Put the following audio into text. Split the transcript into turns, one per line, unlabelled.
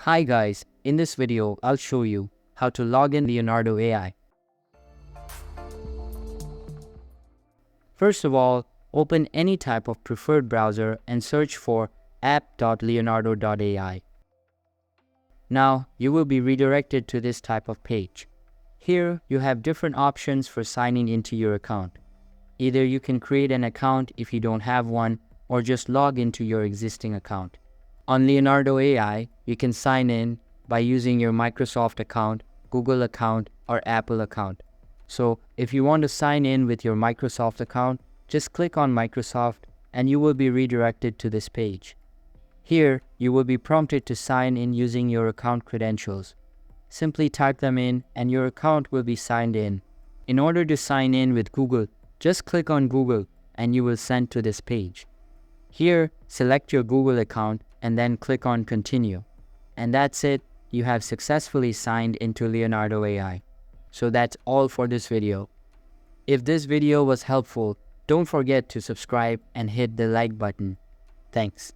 Hi guys, in this video I'll show you how to log in Leonardo AI. First of all, open any type of preferred browser and search for app.leonardo.ai. Now you will be redirected to this type of page. Here you have different options for signing into your account. Either you can create an account if you don't have one, or just log into your existing account. On Leonardo AI, you can sign in by using your Microsoft account, Google account, or Apple account. So if you want to sign in with your Microsoft account, just click on Microsoft and you will be redirected to this page. Here, you will be prompted to sign in using your account credentials. Simply type them in and your account will be signed in. In order to sign in with Google, just click on Google and you will send to this page. Here, select your Google account and then click on Continue. And that's it, you have successfully signed into Leonardo AI. So that's all for this video. If this video was helpful, don't forget to subscribe and hit the like button. Thanks.